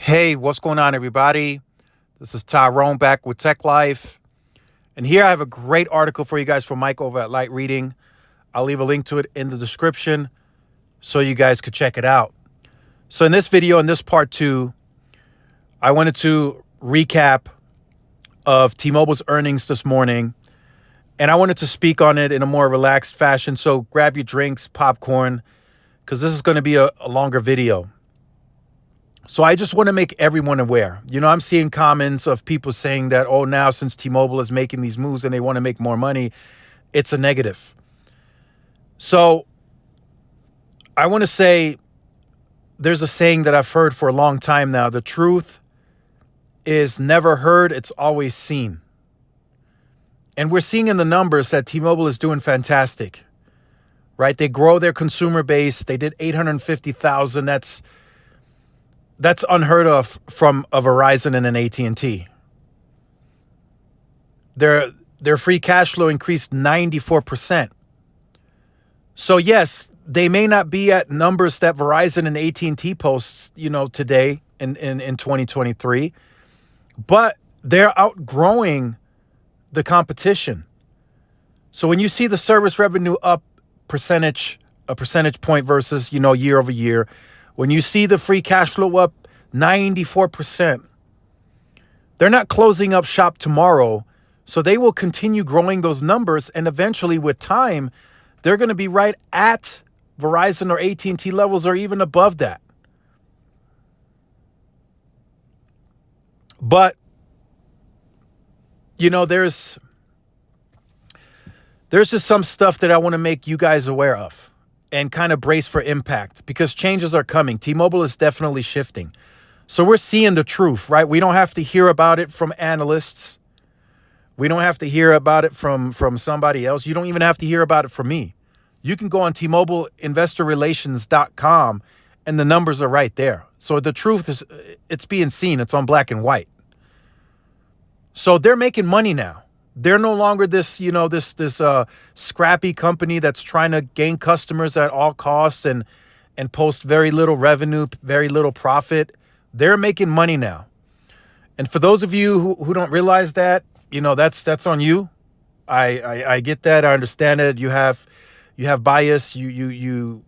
Hey, what's going on, everybody? This is Tyrone back with Tech Life. And here I have a great article for you guys from Mike over at Light Reading. I'll leave a link to it in the description so you guys could check it out. So in this video, in this part 2, I wanted to recap of T-Mobile's earnings this morning. And I wanted to speak on it in a more relaxed fashion. So grab your drinks, popcorn, because this is going to be a longer video. So I just want to make everyone aware. I'm seeing comments of people saying that, oh, now since T-Mobile is making these moves and they want to make more money, it's a negative. So I want to say there's a saying that I've heard for a long time now. The truth is never heard, it's always seen. And we're seeing in the numbers that T-Mobile is doing fantastic, right? They grow their consumer base. They did 850,000. That's unheard of from a Verizon and an AT&T. Their free cash flow increased 94%. So yes, they may not be at numbers that Verizon and AT&T posts, today in 2023, but they're outgrowing the competition. So when you see the service revenue up a percentage point versus, year over year, when you see the free cash flow up 94%, they're not closing up shop tomorrow. So they will continue growing those numbers. And eventually with time, they're going to be right at Verizon or AT&T levels or even above that. But, there's just some stuff that I want to make you guys aware of and kind of brace for impact because changes are coming. T-Mobile is definitely shifting. So we're seeing the truth, right? We don't have to hear about it from analysts. We don't have to hear about it from somebody else. You don't even have to hear about it from me. You can go on TMobileinvestorrelations.com and the numbers are right there. So the truth is, it's being seen. It's on black and white. So they're making money now. They're no longer this scrappy company that's trying to gain customers at all costs and post very little revenue, very little profit. They're making money now. And for those of you who don't realize that, that's on you. I get that. I understand it. You have bias. You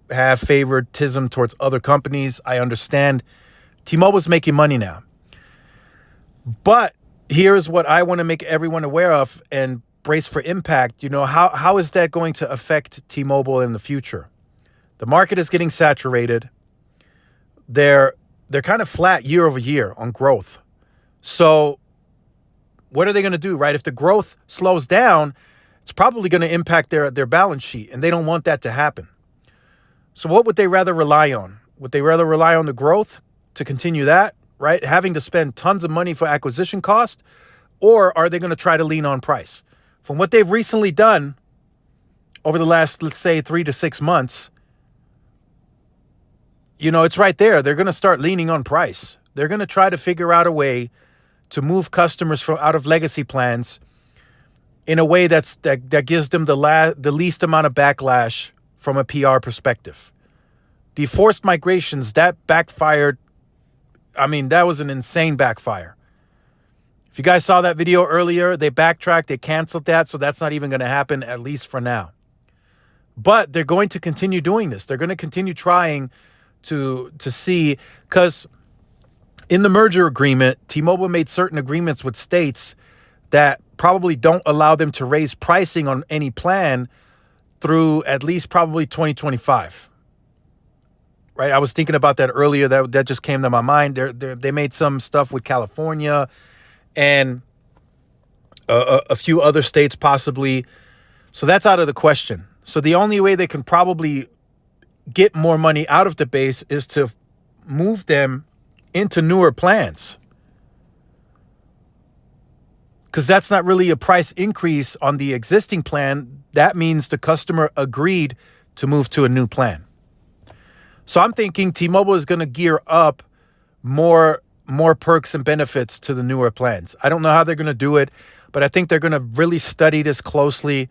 have favoritism towards other companies. I understand. T-Mobile's making money now. But here's what I want to make everyone aware of and brace for impact. How is that going to affect T-Mobile in the future? The market is getting saturated. They're kind of flat year over year on growth. So what are they going to do, right? If the growth slows down, it's probably going to impact their balance sheet, and they don't want that to happen. So what would they rather rely on? Would they rather rely on the growth to continue that, right? Having to spend tons of money for acquisition cost, or are they going to try to lean on price? From what they've recently done over the last, let's say, 3 to 6 months, it's right there. They're going to start leaning on price. They're going to try to figure out a way to move customers from out of legacy plans in a way that gives them the least amount of backlash from a PR perspective. The forced migrations, that backfired. I mean, that was an insane backfire. If you guys saw that video earlier, they backtracked, they canceled that, so that's not even going to happen, at least for now. But they're going to continue doing this. They're going to continue trying to see, because in the merger agreement, T-Mobile made certain agreements with states that probably don't allow them to raise pricing on any plan through at least probably 2025. Right, I was thinking about that earlier. That just came to my mind. They made some stuff with California and a few other states possibly. So that's out of the question. So the only way they can probably get more money out of the base is to move them into newer plans. Because that's not really a price increase on the existing plan. That means the customer agreed to move to a new plan. So I'm thinking T-Mobile is going to gear up more perks and benefits to the newer plans. I don't know how they're going to do it, but I think they're going to really study this closely.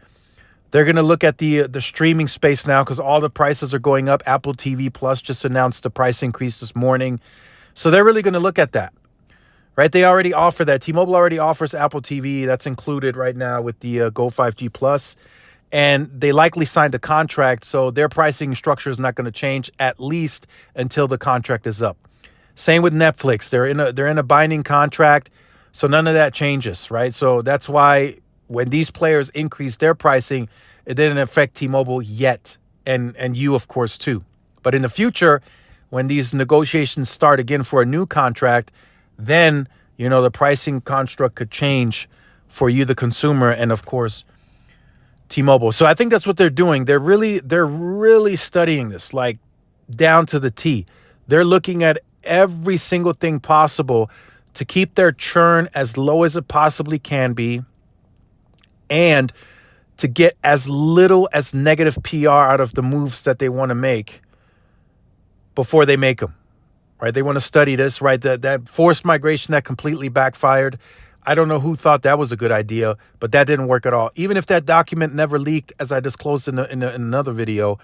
They're going to look at the streaming space now because all the prices are going up. Apple TV Plus just announced the price increase this morning. So they're really going to look at that, right? They already offer that. T-Mobile already offers Apple TV. That's included right now with the Go 5G Plus. And they likely signed a contract, so their pricing structure is not going to change at least until the contract is up. Same with Netflix. They're in a binding contract, so none of that changes, right? So that's why when these players increase their pricing, it didn't affect T-Mobile yet, and you, of course, too. But in the future, when these negotiations start again for a new contract, then, the pricing construct could change for you, the consumer, and, of course, T-Mobile. So I think that's what they're doing. They're really studying this, like down to the T. They're looking at every single thing possible to keep their churn as low as it possibly can be, and to get as little as negative PR out of the moves that they want to make before they make them, right? They want to study this, right? That forced migration that completely backfired. I don't know who thought that was a good idea, but that didn't work at all. Even if that document never leaked, as I disclosed in another video,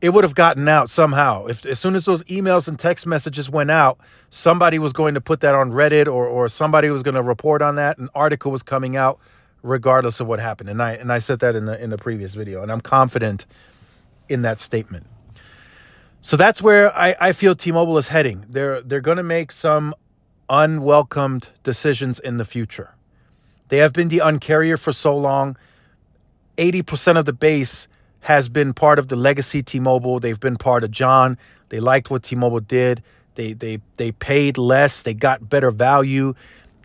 it would have gotten out somehow. As soon as those emails and text messages went out, somebody was going to put that on Reddit, or somebody was going to report on that. An article was coming out regardless of what happened. And I said that in the previous video, and I'm confident in that statement. So that's where I feel T-Mobile is heading. They're going to make some unwelcomed decisions in the future. They have been the Un-carrier for so long. 80% of the base has been part of the legacy T-Mobile. They've been part of John. They liked what T-Mobile did. They paid less. They got better value.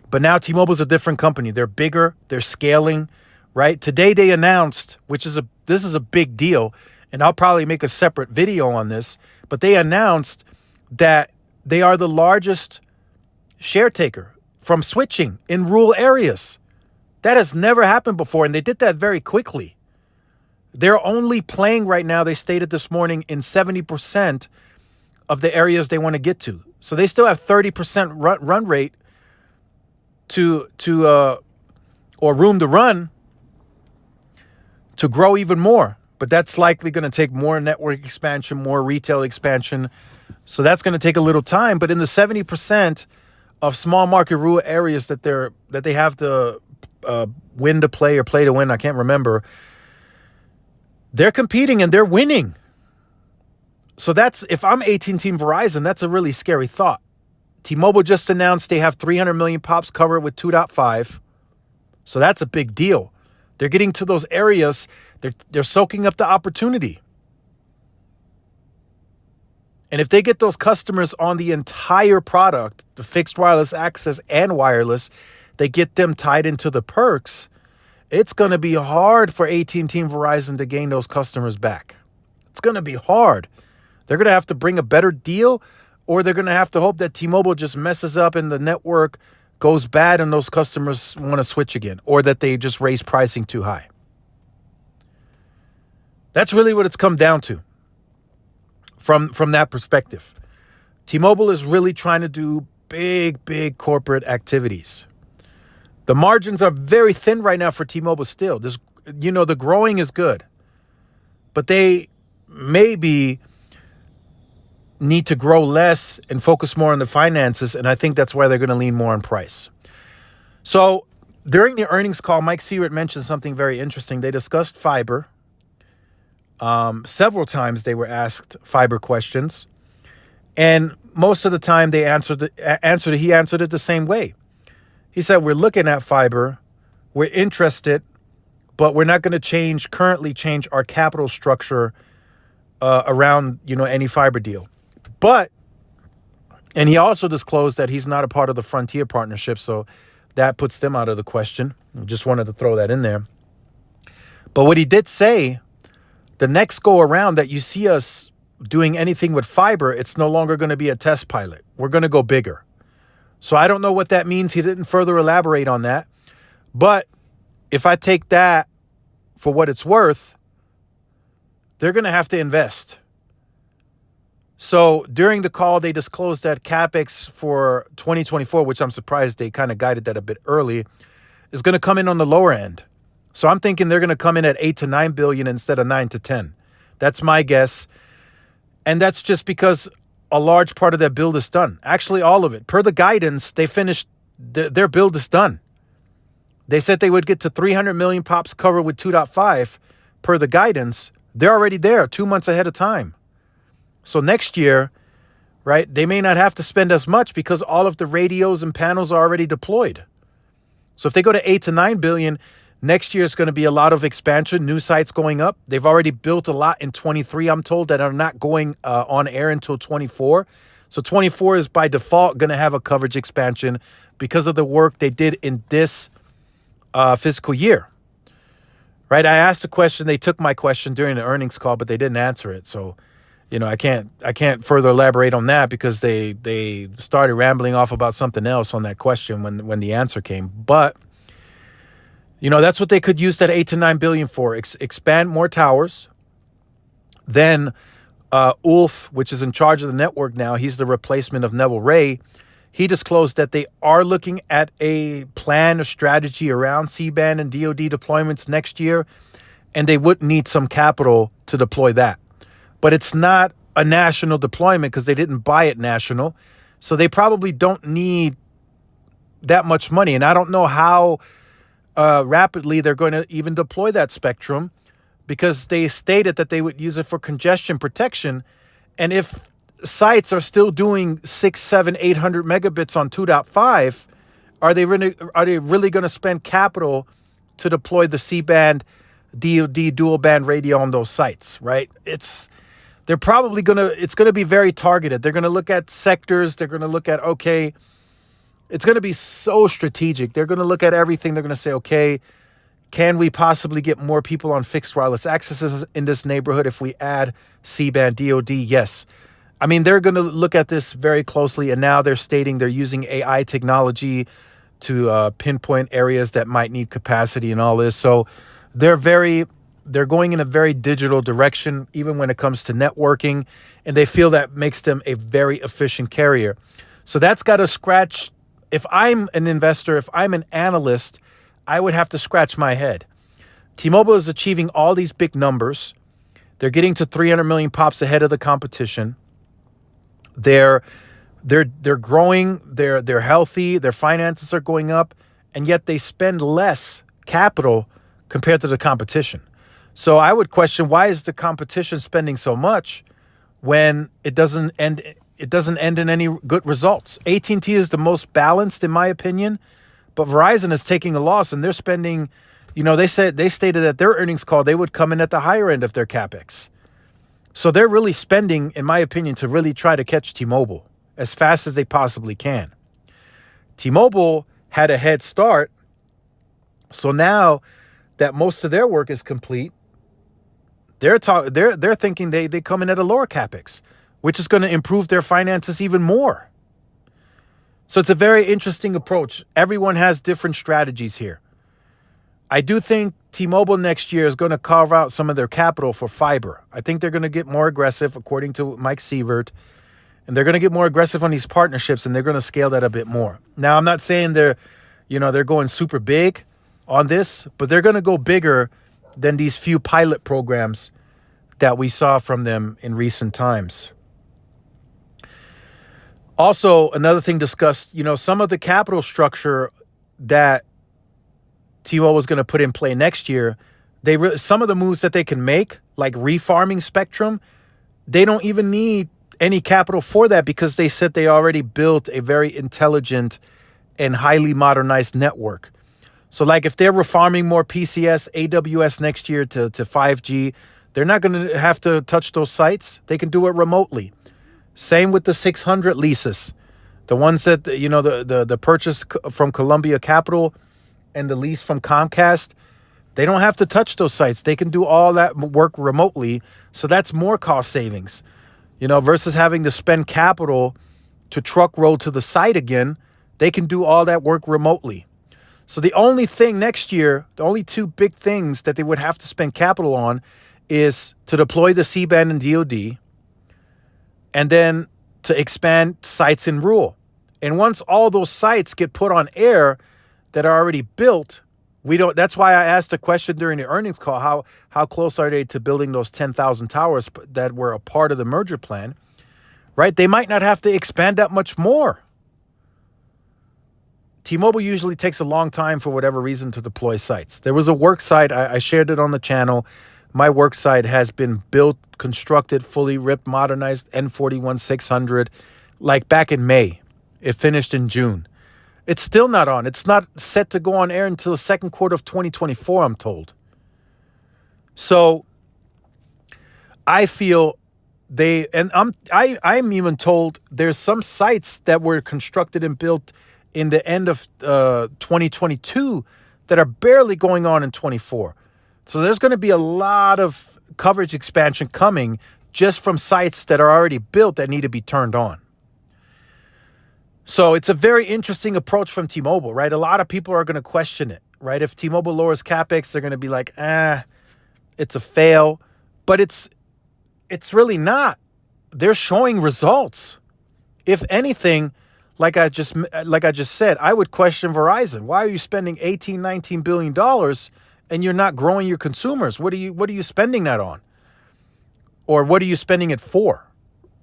But now T-Mobile's a different company. They're bigger. They're scaling, right? Today they announced, this is a big deal, and I'll probably make a separate video on this, but they announced that they are the largest share taker from switching in rural areas. That has never happened before, and they did that very quickly. They're only playing right now, they stated this morning, in 70% of the areas they want to get to. So they still have 30% run rate or room to run to grow even more. But that's likely going to take more network expansion, more retail expansion. So that's going to take a little time. But in the 70% of small market rural areas that they have the win to play or play to win, I can't remember, they're competing and they're winning. So that's, if I'm AT&T and Verizon, that's a really scary thought. T-Mobile just announced they have 300 million pops covered with 2.5. So that's a big deal. They're getting to those areas. They're soaking up the opportunity. And if they get those customers on the entire product, the fixed wireless access and wireless, they get them tied into the perks, it's going to be hard for AT&T and Verizon to gain those customers back. It's going to be hard. They're going to have to bring a better deal, or they're going to have to hope that T-Mobile just messes up and the network goes bad and those customers want to switch again, or that they just raise pricing too high. That's really what it's come down to from that perspective. T-Mobile is really trying to do big corporate activities. The margins are very thin right now for T-Mobile still. The growing is good, but they maybe need to grow less and focus more on the finances, and I think that's why they're going to lean more on price. So during the earnings call, Mike Seaward mentioned something very interesting. They discussed fiber. Several times they were asked fiber questions, and most of the time they answered it. He answered it the same way. He said, we're looking at fiber, we're interested, but we're not going to currently change our capital structure around any fiber deal. And he also disclosed that he's not a part of the Frontier partnership, so that puts them out of the question. I just wanted to throw that in there. But what he did say, the next go around that you see us doing anything with fiber, it's no longer going to be a test pilot. We're going to go bigger. So I don't know what that means. He didn't further elaborate on that. But if I take that for what it's worth, they're going to have to invest. So during the call, they disclosed that CapEx for 2024, which I'm surprised they kind of guided that a bit early, is going to come in on the lower end. So I'm thinking they're going to come in at 8 to 9 billion instead of 9 to 10. That's my guess. And that's just because a large part of that build is done. Actually, all of it. Per the guidance, they finished, their build is done. They said they would get to 300 million pops covered with 2.5 per the guidance. They're already there 2 months ahead of time. So next year, right, they may not have to spend as much because all of the radios and panels are already deployed. So if they go to 8 to 9 billion, next year is going to be a lot of expansion, new sites going up. They've already built a lot in 23, I'm told, that are not going on air until 24. So 24 is by default going to have a coverage expansion because of the work they did in this fiscal year. Right? I asked a question. They took my question during the earnings call, but they didn't answer it. So, I can't further elaborate on that because they started rambling off about something else on that question when the answer came. But that's what they could use that 8 to 9 billion for. Expand more towers. Then Ulf, which is in charge of the network now, he's the replacement of Neville Ray. He disclosed that they are looking at a plan or strategy around C-band and DoD deployments next year, and they would need some capital to deploy that. But it's not a national deployment because they didn't buy it national. So they probably don't need that much money. And I don't know how rapidly they're going to even deploy that spectrum because they stated that they would use it for congestion protection. And if sites are still doing 6, 7, 800 megabits on 2.5, are they really going to spend capital to deploy the C-band DoD dual band radio on those sites, right? It's going to be very targeted. They're going to look at sectors. They're going to look at, okay, it's going to be so strategic. They're going to look at everything. They're going to say, okay, can we possibly get more people on fixed wireless access in this neighborhood if we add C-band DoD? Yes. I mean, they're going to look at this very closely, and now they're stating they're using AI technology to pinpoint areas that might need capacity and all this. So they're going in a very digital direction, even when it comes to networking, and they feel that makes them a very efficient carrier. So that's got to scratch. If I'm an investor, if I'm an analyst, I would have to scratch my head. T-Mobile is achieving all these big numbers. They're getting to 300 million pops ahead of the competition. They're growing, they're healthy, their finances are going up, and yet they spend less capital compared to the competition. So I would question, why is the competition spending so much when it doesn't end in any good results? AT&T is the most balanced, in my opinion, but Verizon is taking a loss, and they're spending, they stated at their earnings call they would come in at the higher end of their capex. So they're really spending, in my opinion, to really try to catch T-Mobile as fast as they possibly can. T-Mobile had a head start, so now that most of their work is complete, they're thinking they come in at a lower capex, which is going to improve their finances even more. So it's a very interesting approach. Everyone has different strategies here. I do think T-Mobile next year is going to carve out some of their capital for fiber. I think they're going to get more aggressive, according to Mike Sievert, and they're going to get more aggressive on these partnerships, and they're going to scale that a bit more. Now, I'm not saying they're going super big on this, but they're going to go bigger than these few pilot programs that we saw from them in recent times. Also, another thing discussed, some of the capital structure that T-Mobile was going to put in play next year, some of the moves that they can make, like refarming spectrum, they don't even need any capital for that because they said they already built a very intelligent and highly modernized network. So like if they're refarming more PCS, AWS next year to 5G, they're not going to have to touch those sites. They can do it remotely. Same with the 600 leases. The ones that, the purchase from Columbia Capital and the lease from Comcast, they don't have to touch those sites. They can do all that work remotely. So that's more cost savings, versus having to spend capital to truck roll to the site again. They can do all that work remotely. So the only thing next year, the only two big things that they would have to spend capital on is to deploy the C-band and DoD, and then to expand sites in rural. And once all those sites get put on air that are already built, We don't. That's why I asked a question during the earnings call. How close are they to building those 10,000 towers that were a part of the merger plan? Right? They might not have to expand that much more. T-Mobile usually takes a long time for whatever reason to deploy sites. There was a work site. I shared it on the channel. My work site has been built, constructed, fully ripped, modernized, N41-600, like back in May. It finished in June. It's still not on. It's not set to go on air until the second quarter of 2024, I'm told. So I feel I'm even told there's some sites that were constructed and built in the end of 2022 that are barely going on in 24. So there's going to be a lot of coverage expansion coming just from sites that are already built that need to be turned on. So it's a very interesting approach from T-Mobile, right? A lot of people are going to question it, right? If T-Mobile lowers CapEx, they're going to be like, it's a fail. But it's really not. They're showing results. If anything, like I just said, I would question Verizon. Why are you spending $18-19 billion and you're not growing your consumers? What are you spending that on? Or what are you spending it for?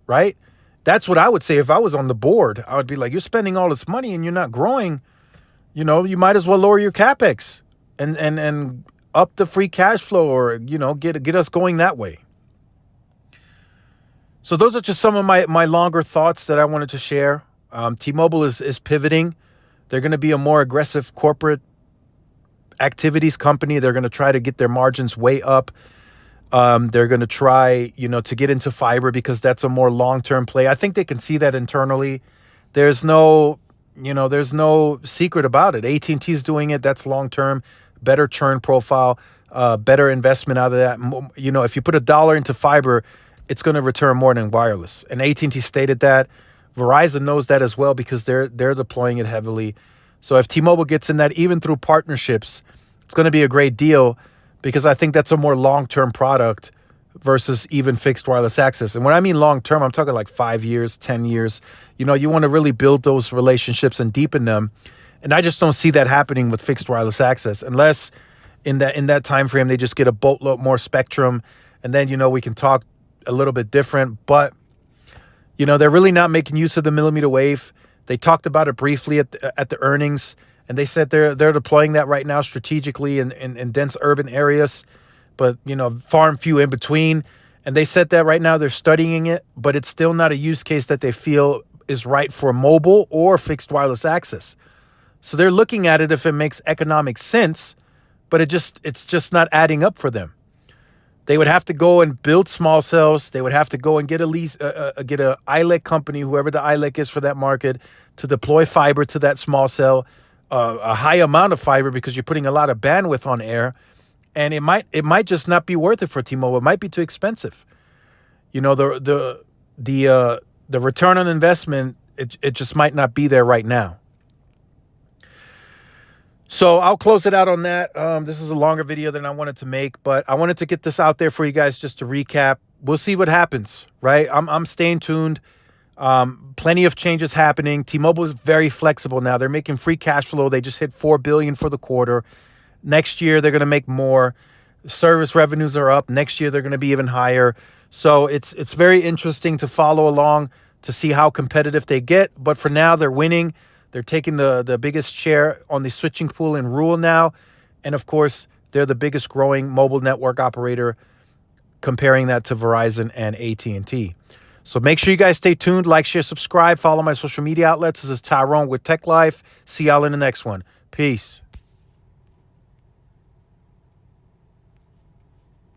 Right? That's what I would say if I was on the board. I would be like, you're spending all this money and you're not growing. You might as well lower your CapEx and up the free cash flow, or get us going that way. So those are just some of my longer thoughts that I wanted to share. T-Mobile is pivoting. They're going to be a more aggressive corporate activities company. They're going to try to get their margins way up. They're going to try, to get into fiber because that's a more long-term play. I think they can see that internally. There's no secret about it. AT&T is doing it. That's long-term, better churn profile, better investment out of that. If you put $1 into fiber, it's going to return more than wireless. And AT&T stated that. Verizon knows that as well because they're deploying it heavily. So if T-Mobile gets in that, even through partnerships, it's going to be a great deal because I think that's a more long-term product versus even fixed wireless access. And when I mean long-term, I'm talking like 5 years, 10 years. You want to really build those relationships and deepen them. And I just don't see that happening with fixed wireless access unless in that time frame they just get a boatload more spectrum. And then, we can talk a little bit different. But, they're really not making use of the millimeter wave. They talked about it briefly at the earnings. And they said they're deploying that right now strategically in dense urban areas, but, far and few in between. And they said that right now they're studying it, but it's still not a use case that they feel is right for mobile or fixed wireless access. So they're looking at it if it makes economic sense, but it's just not adding up for them. They would have to go and build small cells. They would have to go and get a ILEC company, whoever the ILEC is for that market, to deploy fiber to that small cell. A high amount of fiber because you're putting a lot of bandwidth on air, and it might just not be worth it for T-Mobile. It might be too expensive. The return on investment, it just might not be there right now. So I'll close it out on that. This is a longer video than I wanted to make, but I wanted to get this out there for you guys just to recap. We'll see what happens, right? I'm staying tuned. Plenty of changes happening. T-Mobile is very flexible now. They're making free cash flow. They just hit $4 billion for the quarter. Next year, they're going to make more. Service revenues are up. Next year, they're going to be even higher. So it's very interesting to follow along to see how competitive they get. But for now, they're winning. They're taking the biggest share on the switching pool in rural now. And of course, they're the biggest growing mobile network operator, comparing that to Verizon and AT&T. So make sure you guys stay tuned, like, share, subscribe, follow my social media outlets. This is Tyrone with Tech Life. See y'all in the next one. Peace.